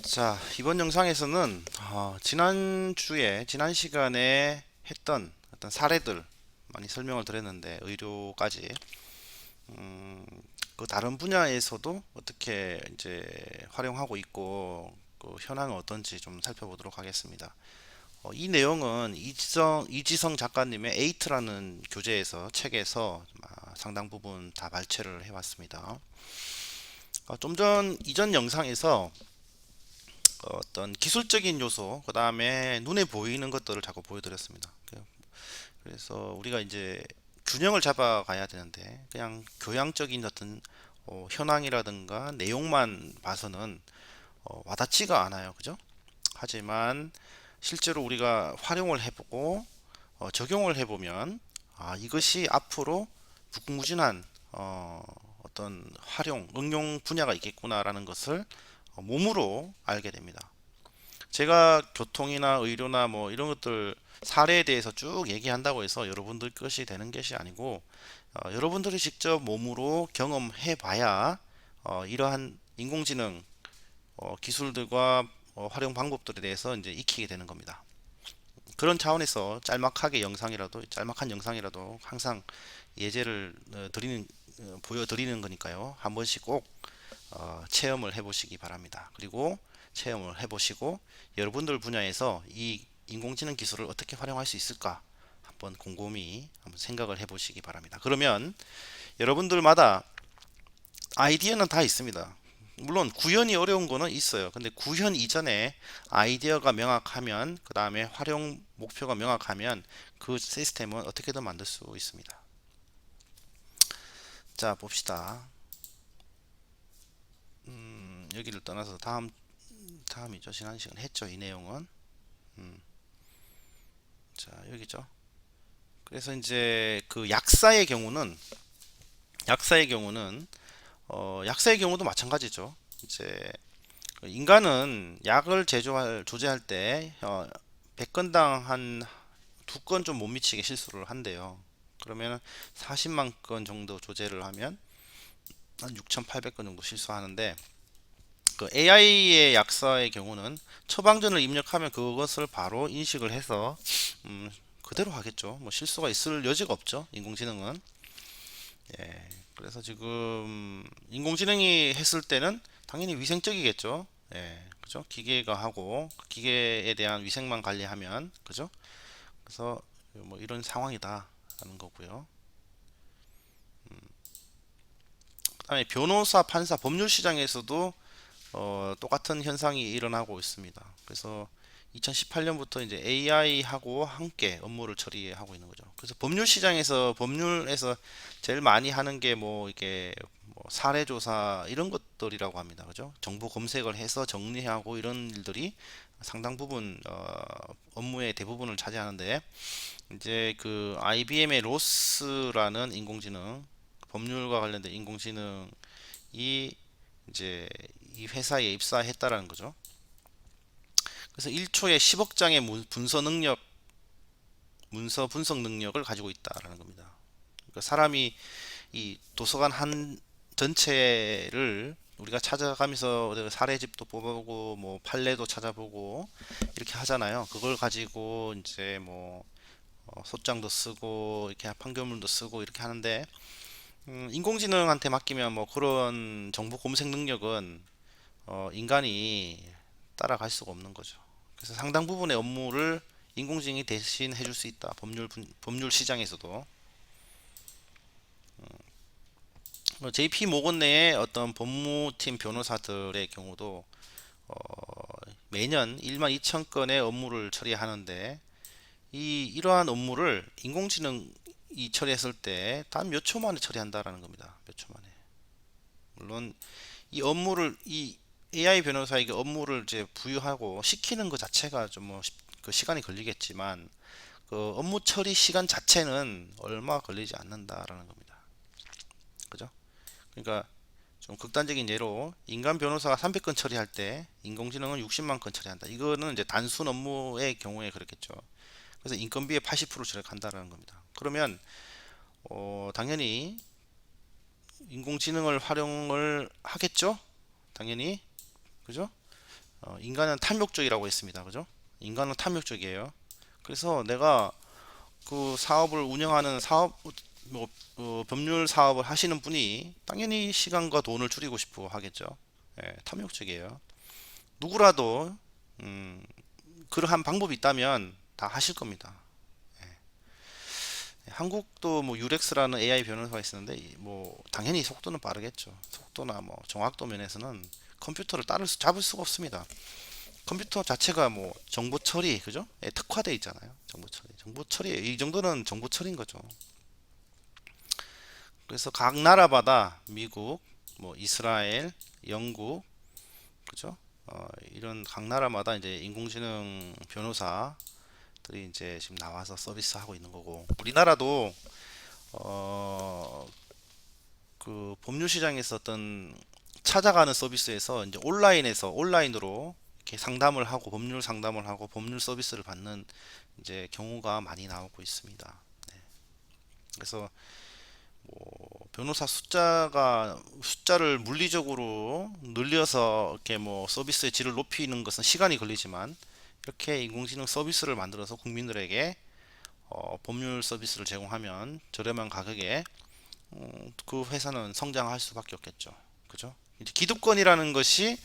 자, 이번 영상에서는 지난 시간에 했던 어떤 사례들 많이 설명을 드렸는데 의료까지 그 다른 분야에서도 어떻게 이제 활용하고 있고 그 현황은 어떤지 좀 살펴보도록 하겠습니다. 이 내용은 이지성 작가님의 에이트라는 교재에서 책에서 상당 부분 다 발췌를 해왔습니다. 좀 전 이전 영상에서 어떤 기술적인 요소, 그 다음에 눈에 보이는 것들을 자꾸 보여드렸습니다. 그래서 우리가 이제 균형을 잡아가야 되는데 그냥 교양적인 어떤 현황이라든가 내용만 봐서는 와닿지가 않아요. 그죠? 하지만 실제로 우리가 활용을 해보고 적용을 해보면 이것이 앞으로 무궁무진한 어떤 활용, 응용 분야가 있겠구나라는 것을 몸으로 알게 됩니다. 제가 교통이나 의료나 뭐 이런 것들 사례에 대해서 쭉 얘기한다고 해서 여러분들 것이 되는 것이 아니고 여러분들이 직접 몸으로 경험해 봐야 이러한 인공지능 기술들과 활용 방법들에 대해서 이제 익히게 되는 겁니다. 그런 차원에서 짤막한 영상이라도 항상 예제를 보여드리는 거니까요. 한 번씩 꼭 체험을 해보시기 바랍니다. 그리고 체험을 해보시고 여러분들 분야에서 이 인공지능 기술을 어떻게 활용할 수 있을까 한번 곰곰이 한번 생각을 해보시기 바랍니다. 그러면 여러분들마다 아이디어는 다 있습니다. 물론 구현이 어려운 거는 있어요. 근데 구현 이전에 아이디어가 명확하면, 그 다음에 활용 목표가 명확하면 그 시스템은 어떻게든 만들 수 있습니다. 자, 봅시다. 여기를 떠나서 다음이죠. 지난 시간 했죠. 이 내용은. 자, 여기죠. 그래서 이제 그 약사의 경우도 마찬가지죠. 이제 그 인간은 약을 조제할 때 100건당 한 2건 좀 못 미치게 실수를 한대요. 그러면 40만 건 정도 조제를 하면 한 6,800건 정도 실수하는데 그 AI의 약사의 경우는 처방전을 입력하면 그것을 바로 인식을 해서 그대로 하겠죠. 뭐 실수가 있을 여지가 없죠. 인공지능은. 예. 그래서 지금 인공지능이 했을 때는 당연히 위생적이겠죠. 예. 그죠? 기계가 하고 그 기계에 대한 위생만 관리하면 그죠? 그래서 뭐 이런 상황이다라는 거고요. 그다음에 변호사, 판사, 법률 시장에서도 똑같은 현상이 일어나고 있습니다. 그래서 2018년부터 이제 AI하고 함께 업무를 처리하고 있는 거죠. 그래서 법률에서 제일 많이 하는 게 뭐 이게 뭐 사례 조사 이런 것들이라고 합니다. 그죠? 정보 검색을 해서 정리하고 이런 일들이 상당 부분 업무의 대부분을 차지하는데 이제 그 IBM의 로스라는 인공지능 법률과 관련된 인공지능이 이제 이 회사에 입사했다라는 거죠. 그래서 1초에 10억 장의 문서 분석 능력을 가지고 있다라는 겁니다. 그러니까 사람이 이 도서관 한 전체를 우리가 찾아가면서 사례집도 뽑아보고 뭐 판례도 찾아보고 이렇게 하잖아요. 그걸 가지고 이제 뭐 소장도 쓰고 이렇게 판결문도 쓰고 이렇게 하는데 인공지능한테 맡기면 뭐 그런 정보 검색 능력은 인간이 따라갈 수가 없는 거죠. 그래서 상당 부분의 업무를 인공지능이 대신 해줄 수 있다. 법률 시장에서도 JP 모건 내의 어떤 법무팀 변호사들의 경우도 매년 1만 2천 건의 업무를 처리하는데 이러한 업무를 인공지능이 처리했을 때 단 몇 초 만에 처리한다라는 겁니다. 몇 초 만에. 물론 이 AI 변호사에게 업무를 이제 부여하고 시키는 것 자체가 좀 뭐 그 시간이 걸리겠지만 그 업무 처리 시간 자체는 얼마 걸리지 않는다라는 겁니다. 그죠? 그러니까 좀 극단적인 예로 인간 변호사가 300건 처리할 때 인공지능은 60만 건 처리한다. 이거는 이제 단순 업무의 경우에 그렇겠죠. 그래서 인건비의 80% 절약한다라는 겁니다. 그러면 당연히 인공지능을 활용을 하겠죠? 당연히. 그죠? 인간은 탐욕적이라고 했습니다. 그죠? 인간은 탐욕적이에요. 그래서 내가 그 사업을 운영하는 뭐, 법률 사업을 하시는 분이 당연히 시간과 돈을 줄이고 싶어 하겠죠. 예, 탐욕적이에요. 누구라도 음, 그러한 방법이 있다면 다 하실 겁니다. 한국도 뭐 유렉스라는 AI 변호사가 있었는데 뭐 당연히 속도는 빠르겠죠. 속도나 뭐 정확도 면에서는 컴퓨터를 잡을 수가 없습니다. 컴퓨터 자체가 뭐 정보 처리, 그죠? 에 특화돼 있잖아요. 정보 처리 이 정도는 정보 처리인 거죠. 그래서 각 나라마다 미국, 뭐 이스라엘, 영국, 그죠? 이런 각 나라마다 이제 인공지능 변호사들이 이제 지금 나와서 서비스하고 있는 거고, 우리나라도 어, 그 법률 시장에서 어떤 찾아가는 서비스에서 이제 온라인으로 이렇게 상담을 하고 법률 상담을 하고 법률 서비스를 받는 이제 경우가 많이 나오고 있습니다. 그래서 뭐 변호사 숫자를 물리적으로 늘려서 이렇게 뭐 서비스의 질을 높이는 것은 시간이 걸리지만, 이렇게 인공지능 서비스를 만들어서 국민들에게 법률 서비스를 제공하면 저렴한 가격에 그 회사는 성장할 수밖에 없겠죠. 그죠? 이제 기득권이라는 것이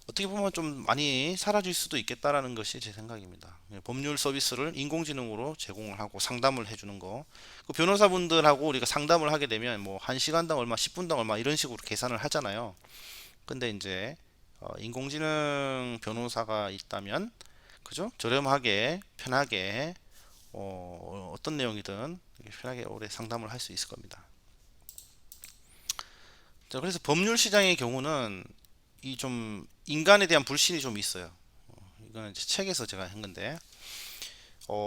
어떻게 보면 좀 많이 사라질 수도 있겠다라는 것이 제 생각입니다. 예, 법률 서비스를 인공지능으로 제공을 하고 상담을 해주는 거. 그 변호사분들하고 우리가 상담을 하게 되면 뭐 1시간당 얼마, 10분당 얼마 이런 식으로 계산을 하잖아요. 근데 이제 인공지능 변호사가 있다면, 그죠? 저렴하게 편하게 어떤 내용이든 편하게 오래 상담을 할 수 있을 겁니다. 자, 그래서 법률 시장의 경우는 이 좀 인간에 대한 불신이 좀 있어요. 이거는 이제 책에서 제가 한 건데,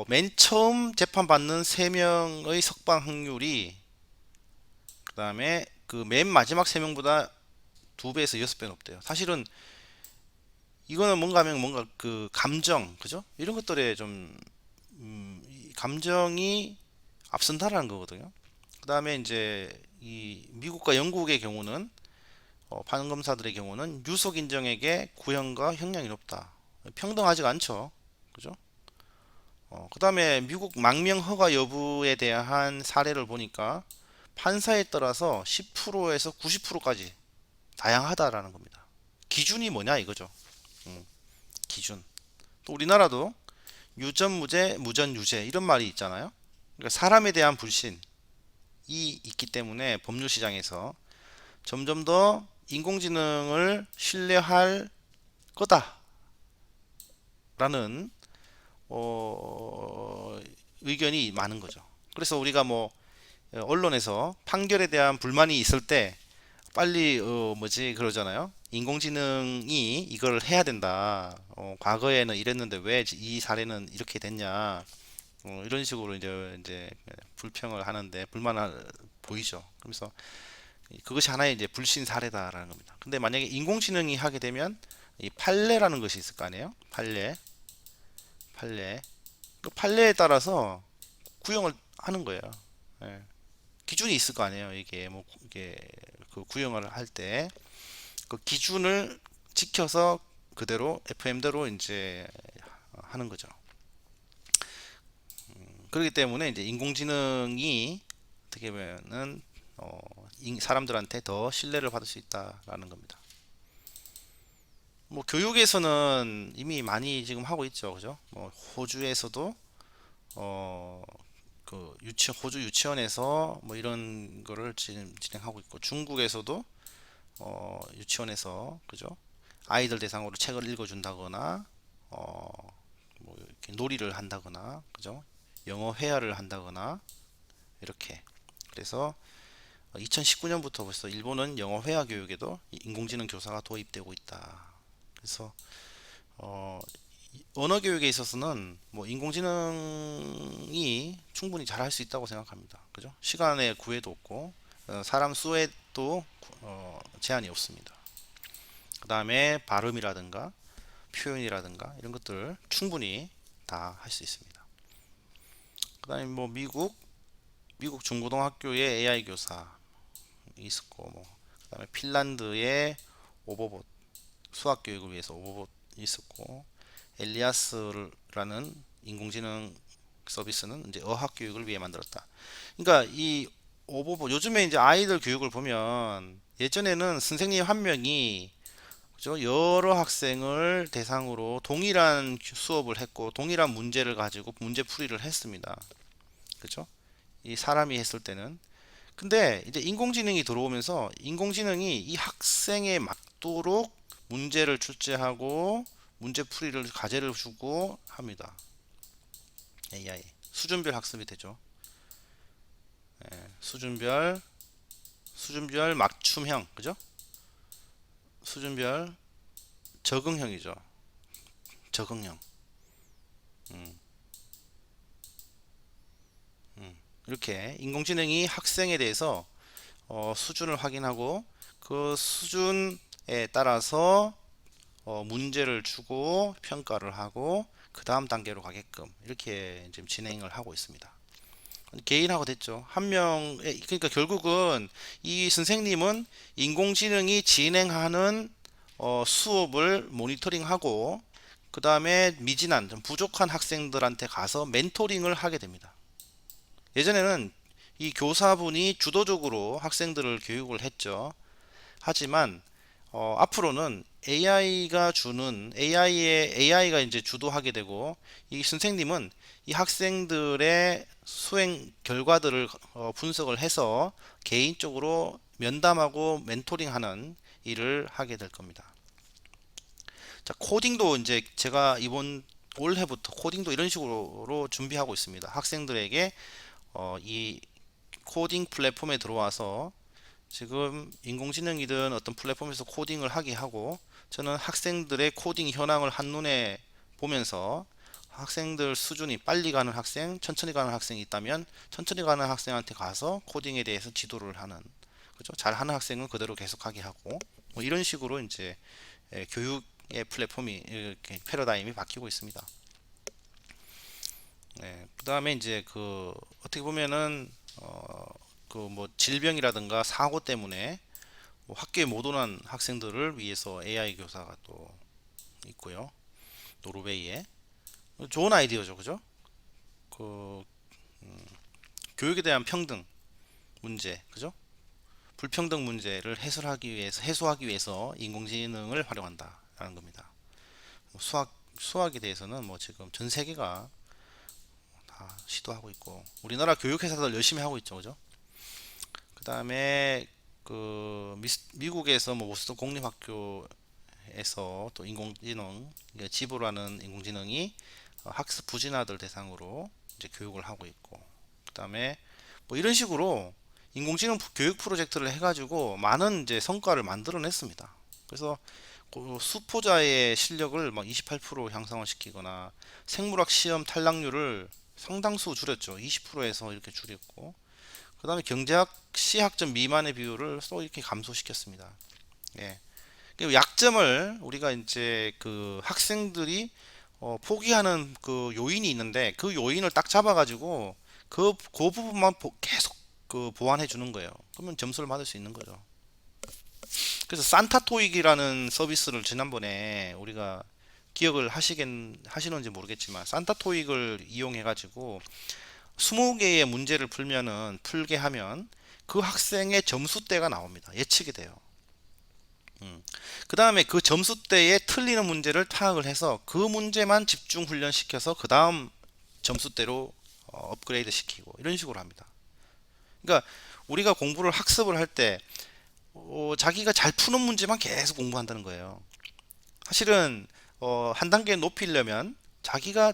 맨 처음 재판받는 3명의 석방 확률이 그 다음에 그 맨 마지막 3명보다 2배에서 6배 높대요. 사실은 이거는 뭔가 하면 뭔가 그 감정, 그죠? 이런 것들에 좀 이 감정이 앞선다라는 거거든요. 그 다음에 이제 이 미국과 영국의 경우는 판검사들의 경우는 유속 인정에게 구형과 형량이 높다. 평등하지가 않죠. 그죠? 그 다음에 미국 망명 허가 여부에 대한 사례를 보니까 판사에 따라서 10%에서 90%까지 다양하다라는 겁니다. 기준이 뭐냐 이거죠. 음, 기준. 또 우리나라도 유전무죄, 무전유죄 이런 말이 있잖아요. 그러니까 사람에 대한 불신이 있기 때문에 법률 시장에서 점점 더 인공지능을 신뢰할 거다라는 어, 의견이 많은 거죠. 그래서 우리가 뭐 언론에서 판결에 대한 불만이 있을 때 빨리 뭐지 그러잖아요. 인공지능이 이걸 해야 된다. 과거에는 이랬는데 왜 이 사례는 이렇게 됐냐. 이런 식으로 이제 불평을 하는데 불만을 보이죠. 그래서 그것이 하나의 이제 불신 사례다라는 겁니다. 근데 만약에 인공지능이 하게 되면 이 판례라는 것이 있을 거 아니에요? 판례. 그 판례에 따라서 구형을 하는 거예요. 예. 기준이 있을 거 아니에요. 이게 뭐 이게 그 구형을 할 때 그 기준을 지켜서 그대로 FM대로 이제 하는 거죠. 그렇기 때문에 이제 인공지능이 어떻게 보면은 사람들한테 더 신뢰를 받을 수 있다라는 겁니다. 뭐 교육에서는 이미 많이 지금 하고 있죠, 그죠? 뭐 호주에서도 어, 호주 유치원에서 뭐 이런 거를 지금 진행하고 있고, 중국에서도 유치원에서, 그죠? 아이들 대상으로 책을 읽어준다거나, 뭐 이렇게 놀이를 한다거나, 그죠? 영어 회화를 한다거나, 이렇게. 그래서 2019년부터 벌써 일본은 영어 회화 교육에도 인공지능 교사가 도입되고 있다. 그래서 어, 언어 교육에 있어서는 뭐 인공지능이 충분히 잘할 수 있다고 생각합니다. 그죠? 시간의 구애도 없고 사람 수에도 제한이 없습니다. 그 다음에 발음이라든가 표현이라든가 이런 것들 충분히 다 할 수 있습니다. 그 다음에 뭐 미국 중고등학교의 AI 교사 있었고, 뭐 그다음에 핀란드의 오버봇 수학 교육을 위해서 오버봇 있었고, 엘리아스라는 인공지능 서비스는 이제 어학 교육을 위해 만들었다. 그러니까 이 오버보 요즘에 이제 아이들 교육을 보면 예전에는 선생님 한 명이 그죠? 여러 학생을 대상으로 동일한 수업을 했고 동일한 문제를 가지고 문제 풀이를 했습니다. 그죠? 이 사람이 했을 때는 근데 이제 인공지능이 들어오면서 인공지능이 이 학생에 맞도록 문제를 출제하고 문제 풀이를 과제를 주고 합니다. AI 수준별 학습이 되죠. 수준별 맞춤형 그죠? 수준별 적응형이죠. 적응형. 음, 이렇게 인공지능이 학생에 대해서 수준을 확인하고 그 수준에 따라서 문제를 주고 평가를 하고 그 다음 단계로 가게끔 이렇게 지금 진행을 하고 있습니다. 개인하고 됐죠. 한 명, 그러니까 결국은 이 선생님은 인공지능이 진행하는 수업을 모니터링하고 그 다음에 미진한, 좀 부족한 학생들한테 가서 멘토링을 하게 됩니다. 예전에는 이 교사분이 주도적으로 학생들을 교육을 했죠. 하지만 앞으로는 AI가 이제 주도하게 되고 이 선생님은 이 학생들의 수행 결과들을 분석을 해서 개인적으로 면담하고 멘토링하는 일을 하게 될 겁니다. 자, 코딩도 이제 제가 이번 올해부터 코딩도 이런 식으로 준비하고 있습니다. 학생들에게 이 코딩 플랫폼에 들어와서 지금 인공지능이든 어떤 플랫폼에서 코딩을 하게 하고 저는 학생들의 코딩 현황을 한눈에 보면서 학생들 수준이 빨리 가는 학생, 천천히 가는 학생이 있다면 천천히 가는 학생한테 가서 코딩에 대해서 지도를 하는 그죠? 잘하는 학생은 그대로 계속하게 하고 뭐 이런 식으로 이제 교육의 플랫폼이 이렇게 패러다임이 바뀌고 있습니다. 그 다음에 이제 그 어떻게 보면은 그 뭐 질병이라든가 사고 때문에 뭐 학교에 못 오는 학생들을 위해서 AI 교사가 또 있고요. 노르웨이에 좋은 아이디어죠, 그죠? 그 교육에 대한 평등 문제, 그죠? 불평등 문제를 해소하기 위해서 인공지능을 활용한다라는 겁니다. 뭐 수학에 대해서는 뭐 지금 전 세계가 다 시도하고 있고 우리나라 교육회사들 열심히 하고 있죠, 그죠? 그 다음에 그 미국에서 뭐 보스턴 공립학교에서 또 인공지능 지브라는 인공지능이 학습 부진아들 대상으로 이제 교육을 하고 있고 그 다음에 뭐 이런 식으로 인공지능 교육 프로젝트를 해가지고 많은 이제 성과를 만들어냈습니다. 그래서 그 수포자의 실력을 막 28% 향상을 시키거나 생물학 시험 탈락률을 상당수 줄였죠. 20%에서 이렇게 줄였고 그 다음에 경제학 C학점 미만의 비율을 또 이렇게 감소시켰습니다. 예. 그 약점을 우리가 이제 그 학생들이 포기하는 그 요인이 있는데 그 요인을 딱 잡아가지고 그 부분만 계속 그 보완해 주는 거예요. 그러면 점수를 받을 수 있는 거죠. 그래서 산타토익이라는 서비스를 지난번에 우리가 기억을 하시는지 모르겠지만 산타토익을 이용해 가지고 20개의 문제를 풀게 하면 그 학생의 점수대가 나옵니다. 예측이 돼요. 그 다음에 그 점수대에 틀리는 문제를 파악을 해서 그 문제만 집중 훈련시켜서 그 다음 점수대로 업그레이드 시키고 이런 식으로 합니다. 그러니까 우리가 공부를 학습을 할 때 자기가 잘 푸는 문제만 계속 공부한다는 거예요. 사실은 한 단계 높이려면 자기가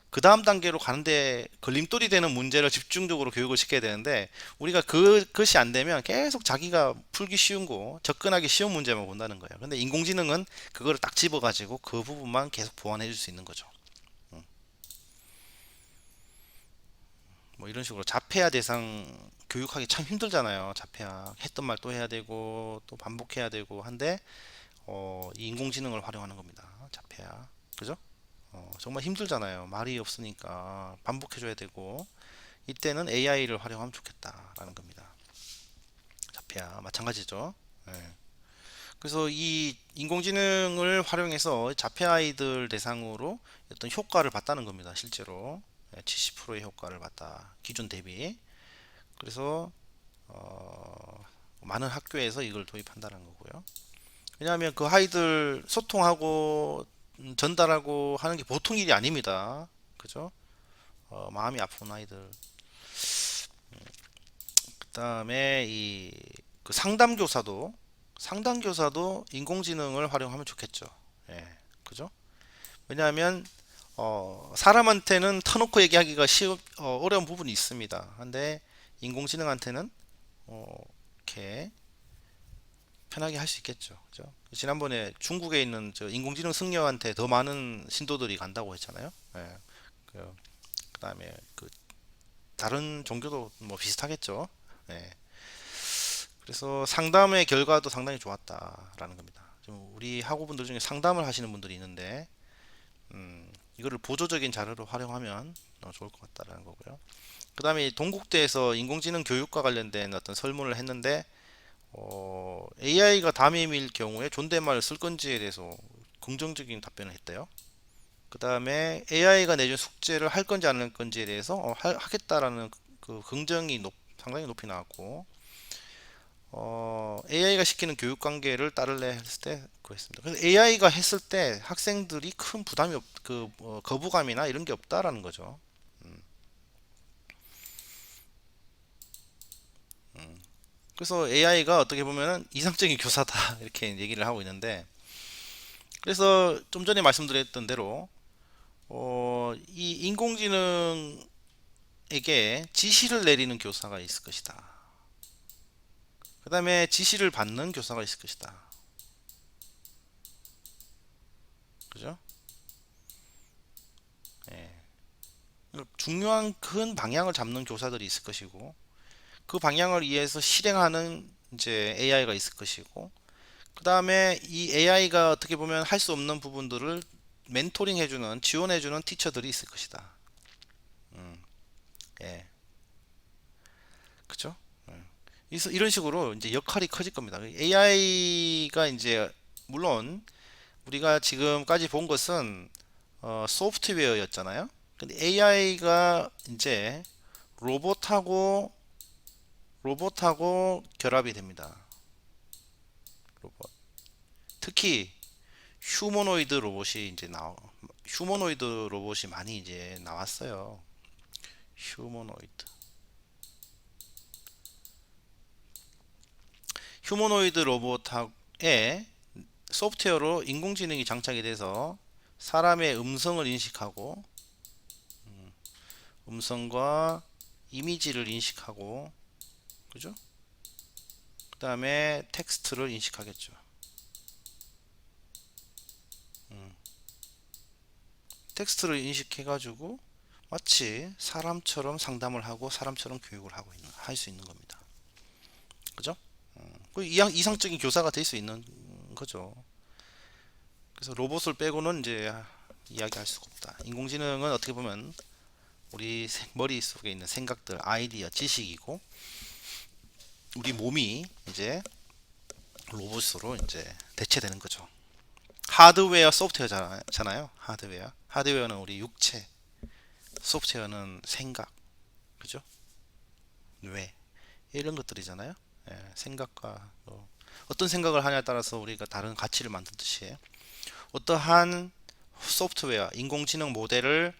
그 다음 단계로 가는데 걸림돌이 되는 문제를 집중적으로 교육을 시켜야 되는데 우리가 그것이 안 되면 계속 자기가 풀기 쉬운 거 접근하기 쉬운 문제만 본다는 거예요. 근데 인공지능은 그거를 딱 집어가지고 그 부분만 계속 보완해 줄 수 있는 거죠. 음. 뭐 이런 식으로 자폐아 대상 교육하기 참 힘들잖아요. 자폐아 했던 말 또 해야 되고 또 반복해야 되고 한데 이 인공지능을 활용하는 겁니다. 자폐아 그죠? 정말 힘들잖아요. 말이 없으니까 반복해줘야 되고 이때는 AI를 활용하면 좋겠다라는 겁니다. 자폐아 마찬가지죠. 예. 그래서 이 인공지능을 활용해서 자폐 아이들 대상으로 어떤 효과를 봤다는 겁니다. 실제로 70%의 효과를 봤다. 기존 대비. 그래서 많은 학교에서 이걸 도입한다는 거고요. 왜냐하면 그 아이들 소통하고 전달하고 하는 게 보통 일이 아닙니다. 그죠? 마음이 아픈 아이들. 그다음에 이 그 상담교사도 인공지능을 활용하면 좋겠죠. 예, 그죠? 왜냐하면 사람한테는 터놓고 얘기하기가 어려운 부분이 있습니다. 근데 인공지능한테는 이렇게 편하게 할 수 있겠죠. 그죠? 지난번에 중국에 있는 저 인공지능 승려한테 더 많은 신도들이 간다고 했잖아요. 예, 그다음에 그 다른 종교도 뭐 비슷하겠죠. 예. 그래서 상담의 결과도 상당히 좋았다라는 겁니다. 좀 우리 학우분들 중에 상담을 하시는 분들이 있는데 이거를 보조적인 자료로 활용하면 좋을 것 같다라는 거고요. 그 다음에 동국대에서 인공지능 교육과 관련된 어떤 설문을 했는데 AI가 담임일 경우에 존댓말을 쓸 건지에 대해서 긍정적인 답변을 했대요. 그 다음에 AI가 내준 숙제를 할 건지 안 할 건지에 대해서 하겠다라는 그 긍정이 상당히 높이 나왔고 AI가 시키는 교육 관계를 따를래 했을 때 그랬습니다. 그래서 AI가 했을 때 학생들이 큰 부담이 거부감이나 이런 게 없다라는 거죠. 음, 그래서 AI가 어떻게 보면은 이상적인 교사다 이렇게 얘기를 하고 있는데 그래서 좀 전에 말씀드렸던 대로 이 인공지능에게 지시를 내리는 교사가 있을 것이다. 그 다음에 지시를 받는 교사가 있을 것이다. 그죠? 예. 중요한 큰 방향을 잡는 교사들이 있을 것이고 그 방향을 위해서 실행하는 이제 AI가 있을 것이고 그 다음에 이 AI가 어떻게 보면 할 수 없는 부분들을 멘토링 해주는 지원해주는 티처들이 있을 것이다. 음, 예, 그죠? 이런 식으로 이제 역할이 커질 겁니다. AI가 이제 물론 우리가 지금까지 본 것은 소프트웨어였잖아요. 근데 AI가 이제 로봇하고 로봇하고 결합이 됩니다. 로봇. 특히 휴머노이드 로봇이 많이 이제 나왔어요. 휴머노이드. 휴머노이드 로봇에 소프트웨어로 인공지능이 장착이 돼서 사람의 음성을 인식하고 음성과 이미지를 인식하고 그죠? 그 다음에 텍스트를 인식하겠죠. 텍스트를 인식해가지고 마치 사람처럼 상담을 하고 사람처럼 교육을 할 수 있는 겁니다. 그죠? 그 이상적인 교사가 될 수 있는 거죠. 그래서 로봇을 빼고는 이제 이야기할 수가 없다. 인공지능은 어떻게 보면 우리 머릿속에 있는 생각들, 아이디어, 지식이고 우리 몸이 이제 로봇으로 이제 대체되는 거죠. 하드웨어, 소프트웨어잖아요. 하드웨어는 우리 육체, 소프트웨어는 생각, 그죠? 뇌 이런 것들이잖아요. 생각과 어떤 생각을 하냐에 따라서 우리가 다른 가치를 만들듯이 어떠한 소프트웨어, 인공지능 모델을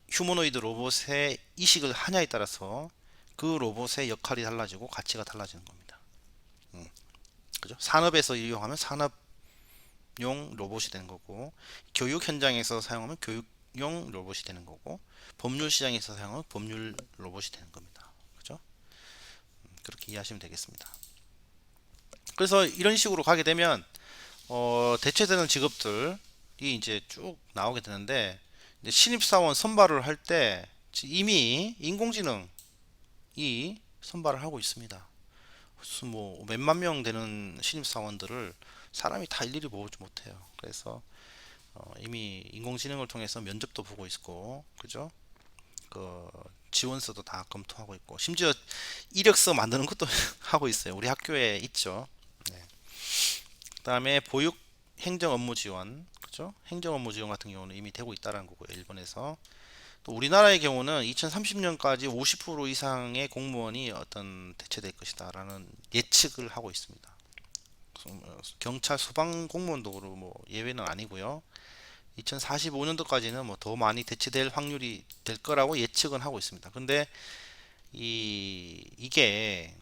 휴머노이드 로봇에 이식을 하냐에 따라서 그 로봇의 역할이 달라지고 가치가 달라지는 겁니다. 음, 그죠? 산업에서 이용하면 산업용 로봇이 되는 거고, 교육 현장에서 사용하면 교육용 로봇이 되는 거고, 법률 시장에서 사용하면 법률 로봇이 되는 겁니다. 그죠? 그렇게 이해하시면 되겠습니다. 그래서 이런 식으로 가게 되면 대체되는 직업들이 이제 쭉 나오게 되는데 신입사원 선발을 할 때 이미 인공지능이 선발을 하고 있습니다. 무슨 뭐 몇만 명 되는 신입사원들을 사람이 다 일일이 보지 못해요. 그래서 이미 인공지능을 통해서 면접도 보고 있고, 그죠? 그 지원서도 다 검토하고 있고, 심지어 이력서 만드는 것도 하고 있어요. 우리 학교에 있죠. 네. 그다음에 보육 행정 업무 지원, 그죠? 행정 업무 지원 같은 경우는 이미 되고 있다는 거고요. 일본에서. 또 우리나라의 경우는 2030년까지 50% 이상의 공무원이 어떤 대체될 것이다라는 예측을 하고 있습니다. 경찰, 소방 공무원도 뭐 예외는 아니고요. 2045년도까지는 뭐 더 많이 대체될 확률이 될 거라고 예측은 하고 있습니다. 근데 이게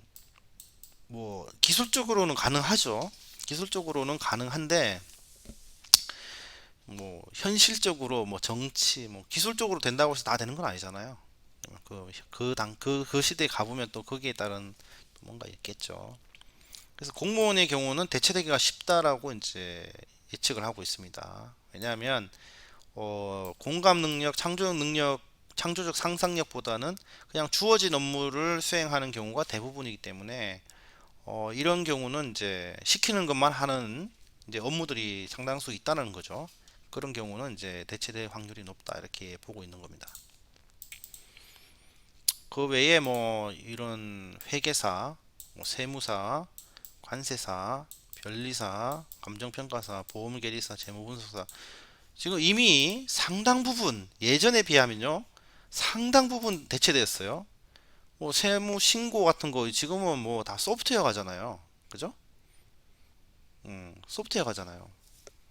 뭐 기술적으로는 가능하죠. 기술적으로는 가능한데 뭐 현실적으로 뭐 정치 뭐 기술적으로 된다고 해서 다 되는 건 아니잖아요. 그 시대에 가보면 또 거기에 따른 뭔가 있겠죠. 그래서 공무원의 경우는 대체되기가 쉽다라고 이제 예측을 하고 있습니다. 왜냐하면 공감 능력, 창조적 상상력보다는 그냥 주어진 업무를 수행하는 경우가 대부분이기 때문에 이런 경우는 이제 시키는 것만 하는 이제 업무들이 상당수 있다는 거죠. 그런 경우는 이제 대체될 확률이 높다 이렇게 보고 있는 겁니다. 그 외에 뭐 이런 회계사, 뭐 세무사, 관세사, 변리사, 감정평가사, 보험계리사, 재무분석사 지금 이미 상당 부분 예전에 비하면요 상당 부분 대체됐어요. 뭐 세무 신고 같은 거 지금은 뭐 다 소프트웨어 가잖아요. 그죠? 소프트웨어 가잖아요.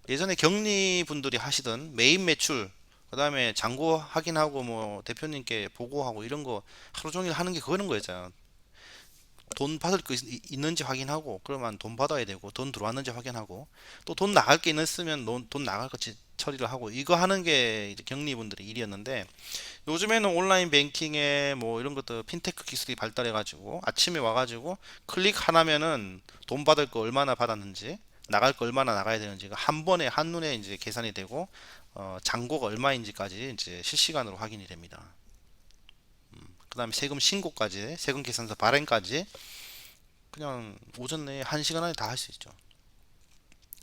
예전에 격리 분들이 하시던 메인 매출, 그 다음에 잔고 확인하고 뭐 대표님께 보고하고 이런 거 하루 종일 하는 게 그런 거였잖아요. 돈 받을 거 있는지 확인하고 그러면 돈 받아야 되고 돈 들어왔는지 확인하고 또 돈 나갈 게 있으면 돈 나갈 거 처리를 하고 이거 하는 게 이제 격리분들의 일이었는데 요즘에는 온라인 뱅킹에 뭐 이런 것도 핀테크 기술이 발달해 가지고 아침에 와가지고 클릭 하나면은 돈 받을 거 얼마나 받았는지 나갈 거 얼마나 나가야 되는지가 한 번에 한눈에 이제 계산이 되고 잔고가 얼마인지까지 이제 실시간으로 확인이 됩니다. 그다음에 세금 신고까지 세금 계산서 발행까지 그냥 오전 내에 1시간 안에 다 할 수 있죠.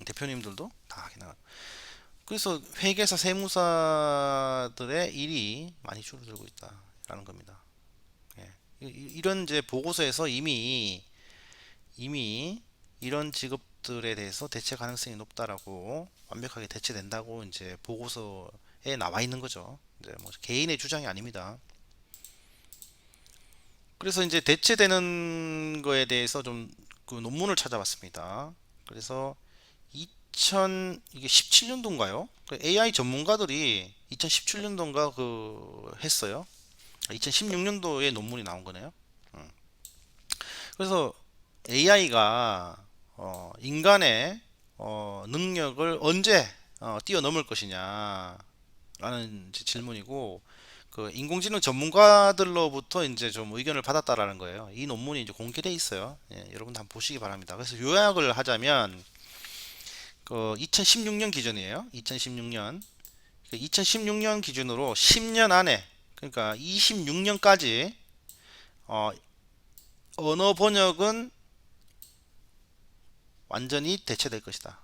대표님들도 다 하긴 하고. 그래서 회계사 세무사들의 일이 많이 줄어들고 있다라는 겁니다. 예. 이런 이제 보고서에서 이미 이런 직업들에 대해서 대체 가능성이 높다라고 완벽하게 대체된다고 이제 보고서에 나와 있는 거죠. 이제 뭐 개인의 주장이 아닙니다. 그래서 이제 대체되는 거에 대해서 좀 그 논문을 찾아봤습니다. 그래서 이게 17년도인가요? AI 전문가들이 2017년도인가 그 했어요. 2016년도에 논문이 나온 거네요. 음. 그래서 AI가 인간의 능력을 언제 뛰어넘을 것이냐라는 이제 질문이고 그 인공지능 전문가들로부터 이제 좀 의견을 받았다라는 거예요. 이 논문이 이제 공개돼 있어요. 예, 여러분 한번 보시기 바랍니다. 그래서 요약을 하자면 그 2016년 기준이에요. 2016년 2016년 기준으로 10년 안에 그러니까 26년까지 어, 언어 번역은 완전히 대체될 것이다.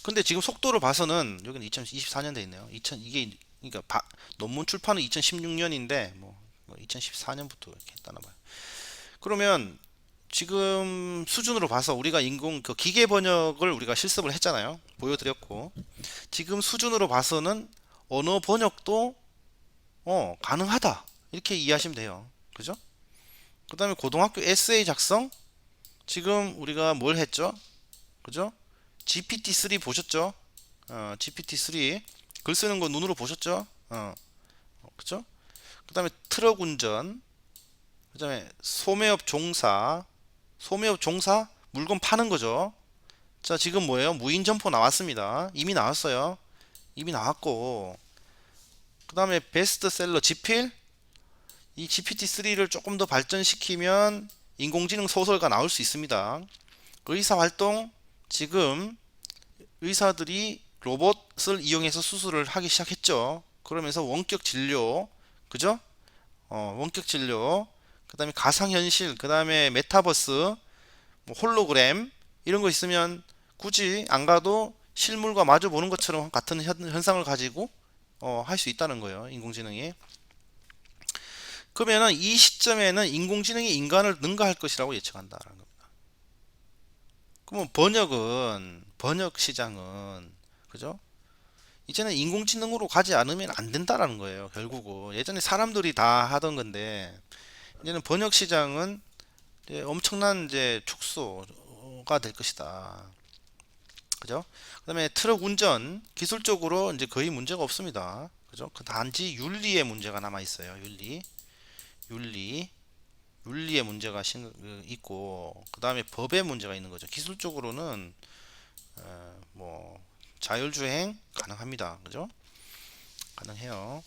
근데 지금 속도를 봐서는 여기는 2024년 돼 있네요. 2000 이게 그러니까 논문 출판은 2016년인데 뭐 2014년부터 이렇게 했다나 봐요. 그러면 지금 수준으로 봐서 우리가 인공 그 기계 번역을 우리가 실습을 했잖아요. 보여드렸고 지금 수준으로 봐서는 언어 번역도 가능하다 이렇게 이해하시면 돼요. 그죠? 그 다음에 고등학교 에세이 작성 지금 우리가 뭘 했죠? 그죠? GPT-3 보셨죠? GPT-3 글 쓰는 거 눈으로 보셨죠? 그죠? 그 다음에 트럭 운전, 그 다음에 소매업 종사 물건 파는 거죠. 자, 지금 뭐예요? 무인 점포 나왔습니다. 이미 나왔어요. 이미 나왔고, 그 다음에 베스트셀러 지필, 이 GPT-3를 조금 더 발전시키면 인공지능 소설가 나올 수 있습니다. 의사 활동, 지금 의사들이 로봇을 이용해서 수술을 하기 시작했죠. 그러면서 원격 진료, 그죠? 원격 진료, 그 다음에 가상현실, 그 다음에 메타버스, 뭐 홀로그램, 이런 거 있으면 굳이 안 가도 실물과 마주 보는 것처럼 같은 현상을 가지고 할 수 있다는 거예요. 인공지능이. 그러면은 이 시점에는 인공지능이 인간을 능가할 것이라고 예측한다라는 겁니다. 그러면 번역 시장은 그죠? 이제는 인공지능으로 가지 않으면 안 된다라는 거예요. 결국은 예전에 사람들이 다 하던 건데 이제는 번역 시장은 이제 엄청난 이제 축소가 될 것이다. 그죠? 그다음에 트럭 운전 기술적으로 이제 거의 문제가 없습니다. 그죠? 그 단지 윤리의 문제가 남아 있어요. 윤리, 윤리의 문제가 있고 그다음에 법의 문제가 있는 거죠. 기술적으로는 뭐 자율주행 가능합니다. 그죠? 가능해요.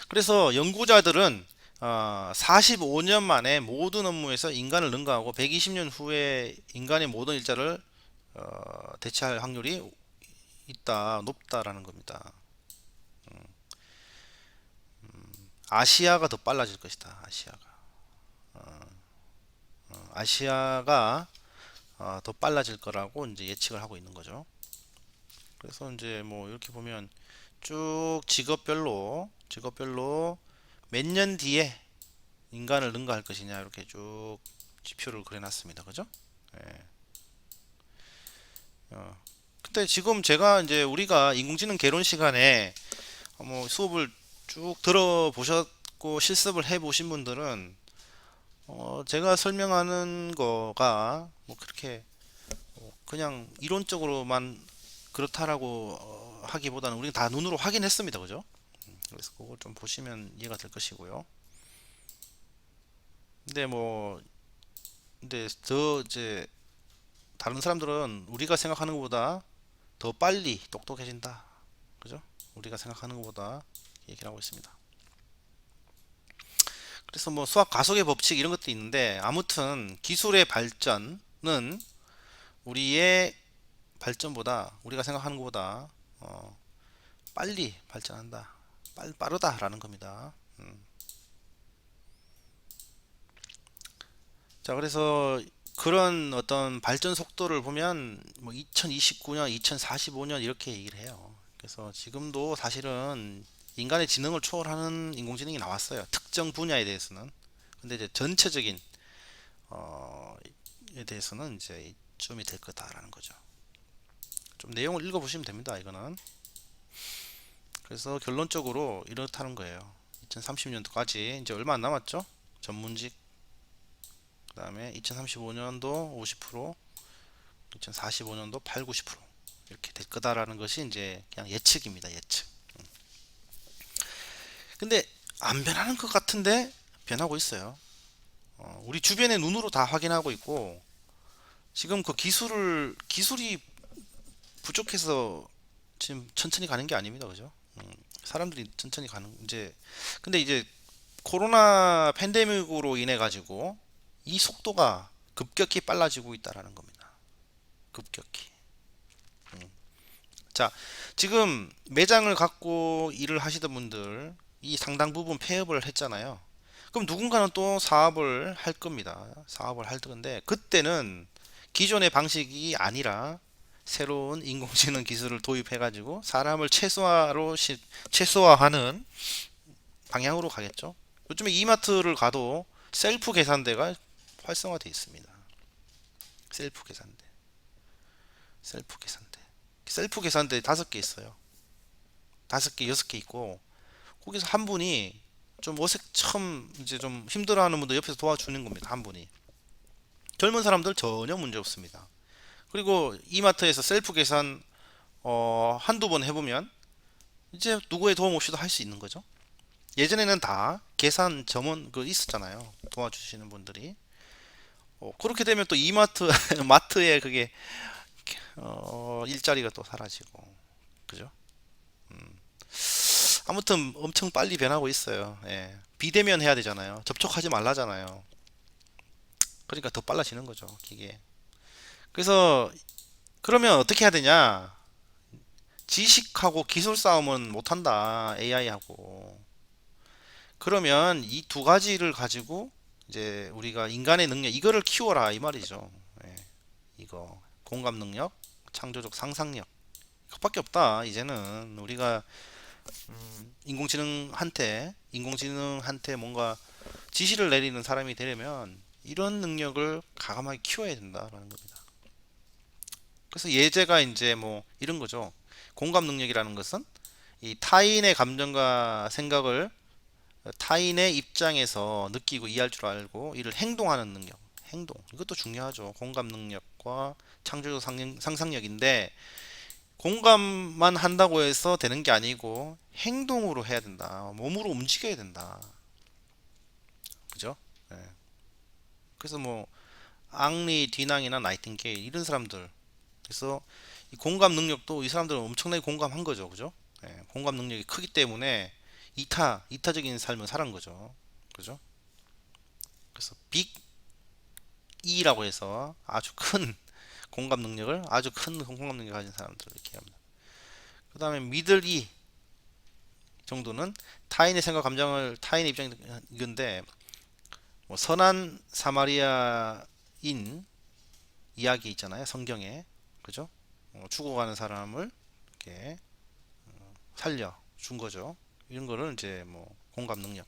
그래서 연구자들은 45년 만에 모든 업무에서 인간을 능가하고 120년 후에 인간의 모든 일자를 대체할 확률이 높다라는 겁니다. 아시아가 더 빨라질 것이다. 아시아가 더 빨라질 거라고 이제 예측을 하고 있는 거죠. 그래서 이제 뭐 이렇게 보면 쭉 직업별로 몇 년 뒤에 인간을 능가할 것이냐 이렇게 쭉 지표를 그려놨습니다. 그죠? 예. 어. 근데 지금 제가 이제 우리가 인공지능 개론 시간에 뭐 수업을 쭉 들어보셨고 실습을 해보신 분들은 제가 설명하는 거가 뭐 그렇게 그냥 이론적으로만 그렇다라고 하기보다는 우리가 다 눈으로 확인했습니다. 그죠? 그래서 그걸 좀 보시면 이해가 될 것이고요. 근데 뭐 근데 더 이제 다른 사람들은 우리가 생각하는 것보다 더 빨리 똑똑해진다. 그죠? 우리가 생각하는 것보다 얘기를 하고 있습니다. 그래서 뭐 수학 가속의 법칙 이런 것도 있는데 아무튼 기술의 발전은 우리의 발전보다 우리가 생각하는 것보다 빨리 발전한다. 빠르다라는 겁니다. 자, 그래서 그런 어떤 발전 속도를 보면 뭐 2029년, 2045년 이렇게 얘기를 해요. 그래서 지금도 사실은 인간의 지능을 초월하는 인공지능이 나왔어요. 특정 분야에 대해서는. 근데 이제 전체적인 어, 에 대해서는 이제 이쯤이 될 거다라는 거죠. 좀 내용을 읽어보시면 됩니다. 이거는. 그래서 결론적으로 이렇다는 거예요. 2030년도까지 이제 얼마 안 남았죠? 전문직 그다음에 2035년도 50%, 2045년도 8, 90% 이렇게 될 거다라는 것이 이제 그냥 예측입니다. 예측. 근데 안 변하는 것 같은데 변하고 있어요. 우리 주변의 눈으로 다 확인하고 있고 지금 그 기술이 부족해서 지금 천천히 가는 게 아닙니다. 그죠? 사람들이 천천히 가는 이제 근데 이제 코로나 팬데믹으로 인해 가지고 이 속도가 급격히 빨라지고 있다라는 겁니다. 급격히. 자, 지금 매장을 갖고 일을 하시던 분들 이 상당 부분 폐업을 했잖아요. 그럼 누군가는 또 사업을 할 겁니다. 사업을 할 건데 그때는 기존의 방식이 아니라 새로운 인공지능 기술을 도입해 가지고 사람을 최소화하는 방향으로 가겠죠. 요즘에 이마트를 가도 셀프 계산대가 활성화되어 있습니다. 셀프 계산대. 셀프 계산대. 셀프 계산대 5개 있어요. 5개, 6개 있고 거기서 한 분이 좀 처음 이제 좀 힘들어하는 분들 옆에서 도와주는 겁니다. 한 분이. 젊은 사람들 전혀 문제 없습니다. 그리고 이마트에서 셀프 계산 한두 번 해보면 이제 누구의 도움 없이도 할 수 있는 거죠. 예전에는 다 계산 점원 그 있었잖아요. 도와주시는 분들이. 그렇게 되면 또 이마트 마트에 그게 일자리가 또 사라지고 그죠? 아무튼 엄청 빨리 변하고 있어요. 예. 비대면 해야 되잖아요. 접촉하지 말라잖아요. 그러니까 더 빨라지는 거죠, 기계. 그래서 그러면 어떻게 해야 되냐? 지식하고 기술 싸움은 못한다, AI하고. 그러면 이 두 가지를 가지고 이제 우리가 인간의 능력, 이거를 키워라, 이 말이죠. 예. 이거. 공감 능력, 창조적 상상력. 그것밖에 없다, 이제는. 우리가 인공지능한테 뭔가 지시를 내리는 사람이 되려면 이런 능력을 과감하게 키워야 된다라는 겁니다. 그래서 예제가 이제 뭐 이런 거죠. 공감 능력이라는 것은 이 타인의 감정과 생각을 타인의 입장에서 느끼고 이해할 줄 알고 이를 행동하는 능력. 행동. 이것도 중요하죠. 공감 능력과 창조적 상상력인데 공감만 한다고 해서 되는 게 아니고 행동으로 해야 된다. 몸으로 움직여야 된다. 그죠? 예. 그래서 뭐 앙리, 디낭이나 나이팅게일 이런 사람들. 그래서 이 공감 능력도 이 사람들은 엄청나게 공감한 거죠. 그죠? 예. 공감 능력이 크기 때문에 이타적인 삶을 살은 거죠. 그죠? 그래서 빅 E라고 해서 아주 큰 공감 능력을 아주 큰 공감 능력을 가진 사람들 이렇게 합니다. 그 다음에 미들 E 정도는 타인의 생각 감정을 타인의 입장인데 뭐 선한 사마리아인 이야기 있잖아요 성경에 그죠? 죽어가는 사람을 이렇게 살려 준 거죠. 이런 거를 이제 뭐 공감 능력.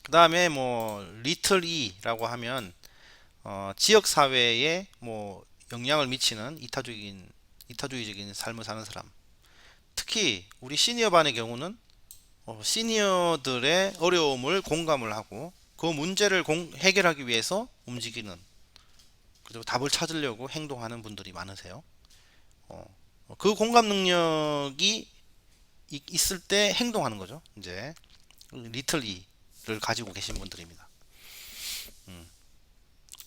그 다음에 뭐 리틀 E라고 하면 지역 사회에 뭐 영향을 미치는 이타주의적인 삶을 사는 사람. 특히 우리 시니어 반의 경우는 시니어들의 어려움을 공감을 하고 그 문제를 해결하기 위해서 움직이는 그리고 답을 찾으려고 행동하는 분들이 많으세요. 그 공감 능력이 있을 때 행동하는 거죠. 이제 리틀 E를 가지고 계신 분들입니다.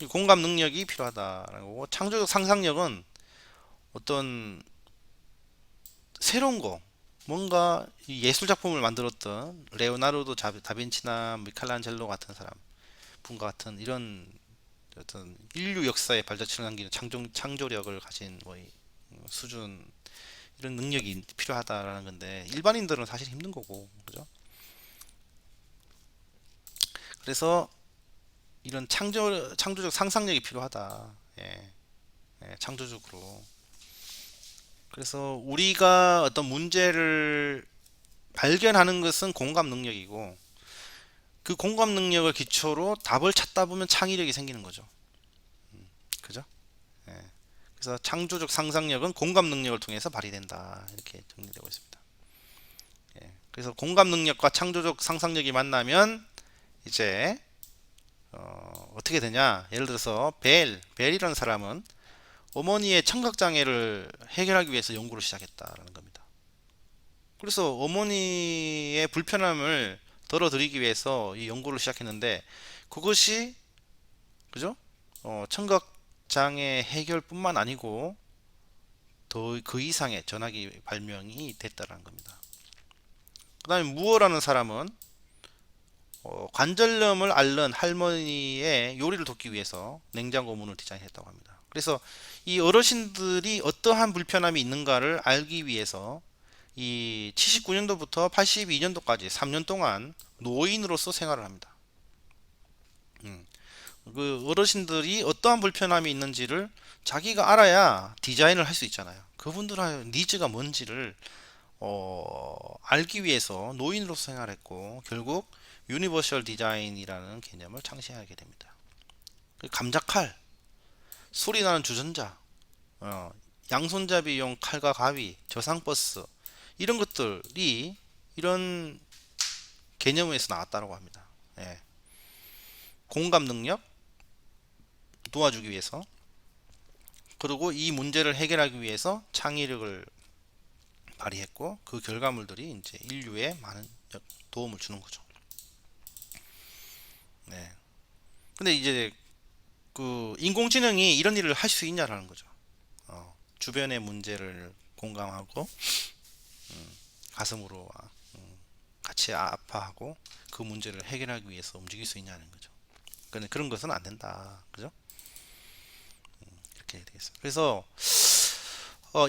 이 공감 능력이 필요하다라는 거고 창조적 상상력은 어떤 새로운 거 뭔가 예술 작품을 만들었던 레오나르도 다빈치나 미켈란젤로 같은 사람 분과 같은 이런 어떤 인류 역사에 발자취를 남기는 창조력을 가진 뭐 수준 이런 능력이 필요하다라는 건데 일반인들은 사실 힘든 거고 그죠? 그래서 이런 창조적 상상력이 필요하다. 예, 창조적으로. 그래서 우리가 어떤 문제를 발견하는 것은 공감 능력이고 그 공감 능력을 기초로 답을 찾다 보면 창의력이 생기는 거죠. 그죠? 예. 그래서 창조적 상상력은 공감 능력을 통해서 발휘된다. 이렇게 정리되고 있습니다. 예. 그래서 공감 능력과 창조적 상상력이 만나면 이제 떻게 되냐? 예를 들어서 벨이라는 사람은 어머니의 청각 장애를 해결하기 위해서 연구를 시작했다라는 겁니다. 그래서 어머니의 불편함을 덜어드리기 위해서 이 연구를 시작했는데 그것이 그죠? 청각 장애 해결뿐만 아니고 더 그 이상의 전화기 발명이 됐다라는 겁니다. 그다음에 무어라는 사람은 관절염을 앓는 할머니의 요리를 돕기 위해서 냉장고 문을 디자인했다고 합니다. 그래서 이 어르신들이 어떠한 불편함이 있는가를 알기 위해서 이 79년도부터 82년도까지 3년 동안 노인으로서 생활을 합니다. 음, 그 어르신들이 어떠한 불편함이 있는지를 자기가 알아야 디자인을 할 수 있잖아요. 그분들의 니즈가 뭔지를 알기 위해서 노인으로서 생활했고 결국 유니버셜 디자인이라는 개념을 창시하게 됩니다. 그 감자칼, 소리 나는 주전자, 어, 양손잡이용 칼과 가위, 저상버스 이런 것들이 이런 개념에서 나왔다고 합니다. 예. 공감 능력 도와주기 위해서 그리고 이 문제를 해결하기 위해서 창의력을 발휘했고 그 결과물들이 이제 인류에 많은 도움을 주는 거죠. 네. 근데 이제 그 인공지능이 이런 일을 할 수 있냐라는 거죠. 주변의 문제를 공감하고 가슴으로 같이 아파하고 그 문제를 해결하기 위해서 움직일 수 있냐는 거죠. 근데 그런 것은 안 된다. 그죠? 이렇게 되겠습니다. 그래서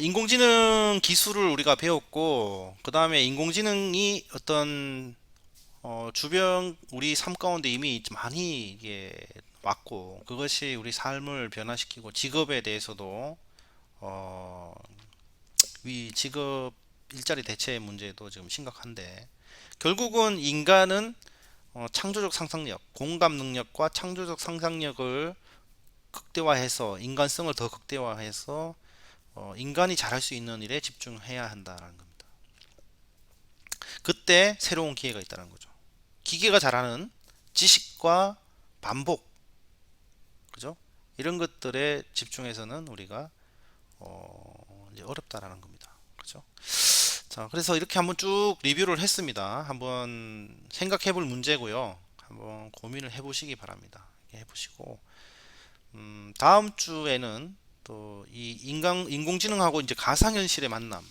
인공지능 기술을 우리가 배웠고 그 다음에 인공지능이 어떤 주변 우리 삶 가운데 이미 많이 이게 왔고 그것이 우리 삶을 변화시키고 직업에 대해서도 어, 위 직업 일자리 대체 문제도 지금 심각한데 결국은 인간은 창조적 상상력, 공감 능력과 창조적 상상력을 극대화해서 인간성을 더 극대화해서 인간이 잘할 수 있는 일에 집중해야 한다는 겁니다. 그때 새로운 기회가 있다는 거죠. 기계가 잘하는 지식과 반복, 그죠? 이런 것들에 집중해서는 우리가 이제 어렵다라는 겁니다. 그죠? 자, 그래서 이렇게 한번 쭉 리뷰를 했습니다. 한번 생각해 볼 문제고요. 한번 고민을 해 보시기 바랍니다. 해 보시고, 다음 주에는 또 이 인공지능하고 이제 가상현실의 만남에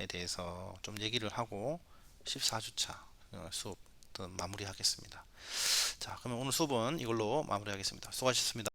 대해서 좀 얘기를 하고 14주차 수업 또 마무리하겠습니다. 자, 그러면 오늘 수업은 이걸로 마무리하겠습니다. 수고하셨습니다.